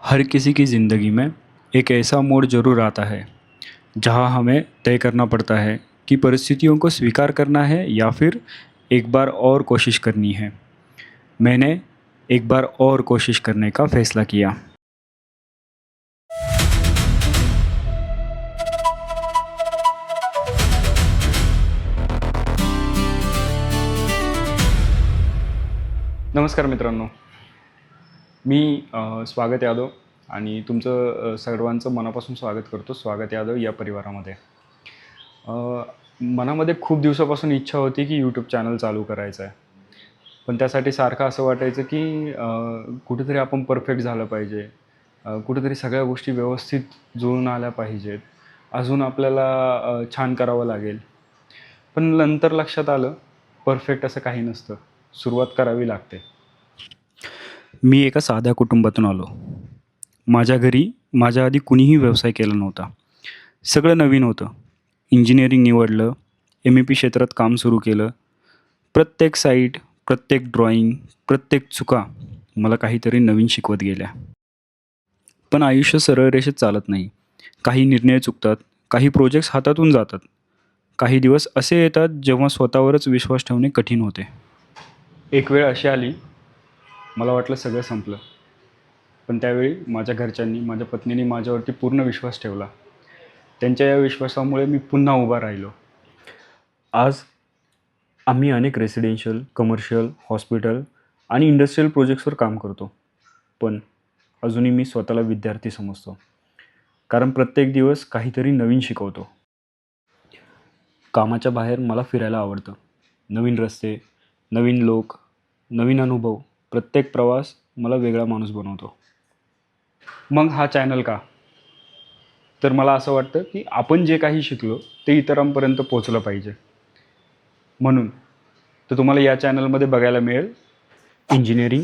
हर किसी की ज़िंदगी में एक ऐसा मोड़ ज़रूर आता है जहां हमें तय करना पड़ता है कि परिस्थितियों को स्वीकार करना है या फिर एक बार और कोशिश करनी है। मैंने एक बार और कोशिश करने का फ़ैसला किया। नमस्कार मित्रांनो, मी स्वागत यादव आणि तुमचं सर्वांचं मनापासून स्वागत करतो स्वागत यादव या परिवारामध्ये। मनामध्ये खूप दिवसापासून इच्छा होती की यूट्यूब चॅनल चालू करायचं आहे, पण त्यासाठी सारखं असं वाटायचं की कुठेतरी आपण परफेक्ट झालं पाहिजे, कुठेतरी सगळ्या गोष्टी व्यवस्थित जुळून आल्या पाहिजेत, अजून आपल्याला छान करावं लागेल. पण नंतर लक्षात आलं परफेक्ट असं काही नसतं, सुरुवात करावी लागते. मी एका साध्या कुटुंबातून आलो. माझ्या घरी माझ्या आधी कुणीही व्यवसाय केला नव्हता. सगळं नवीन होतं. इंजिनिअरिंग निवडलं, MEP क्षेत्रात काम सुरू केलं. प्रत्येक साईट, प्रत्येक ड्रॉइंग, प्रत्येक चुका मला काहीतरी नवीन शिकवत गेल्या. पण आयुष्य सरळ रेषेत चालत नाही. काही निर्णय चुकतात, काही प्रोजेक्ट्स हातातून जातात. काही दिवस असे येतात जेव्हा स्वतःवरच विश्वास ठेवणे कठीण होते. एक वेळ अशी आली, मला वाटलं सगळं संपलं. पण त्यावेळी माझ्या घरच्यांनी, माझ्या पत्नीने माझ्यावरती पूर्ण विश्वास ठेवला. त्यांच्या या विश्वासामुळे मी पुन्हा उभा राहिलो. आज आम्ही अनेक रेसिडेन्शियल, कमर्शियल, हॉस्पिटल आणि इंडस्ट्रियल प्रोजेक्ट्सवर काम करतो. पण अजूनही मी स्वतःला विद्यार्थी समजतो. कारण प्रत्येक दिवस काहीतरी नवीन शिकवतो. कामाच्या बाहेर मला फिरायला आवडतं. नवीन रस्ते, नवीन लोक, नवीन अनुभव. प्रत्येक प्रवास मला वेगळा माणूस बनवतो. मग हा चॅनल का? तर मला असं वाटतं की आपण जे काही शिकलो ते इतरांपर्यंत पोहोचलं पाहिजे. म्हणून तर तुम्हाला या चॅनलमध्ये बघायला मिळेल engineering,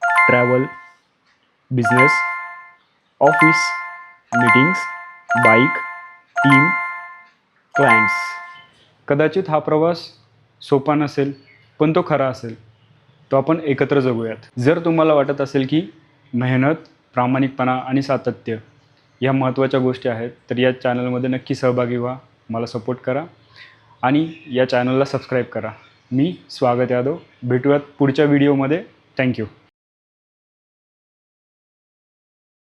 travel, business, office, meetings, bike, team, clients. कदाचित हा प्रवास सोपा नसेल, पण तो खरा असेल. तो आपण एकत्र जगूयात. जर तुम्हाला वाटत असेल की मेहनत, प्रामाणिकपणा आणि सातत्य या महत्त्वाच्या गोष्टी आहेत, तर या चॅनलमध्ये नक्की सहभागी व्हा. मला सपोर्ट करा आणि या चॅनलला सबस्क्राईब करा. मी स्वागत यादव. भेटूयात पुढच्या व्हिडिओमध्ये. थँक्यू.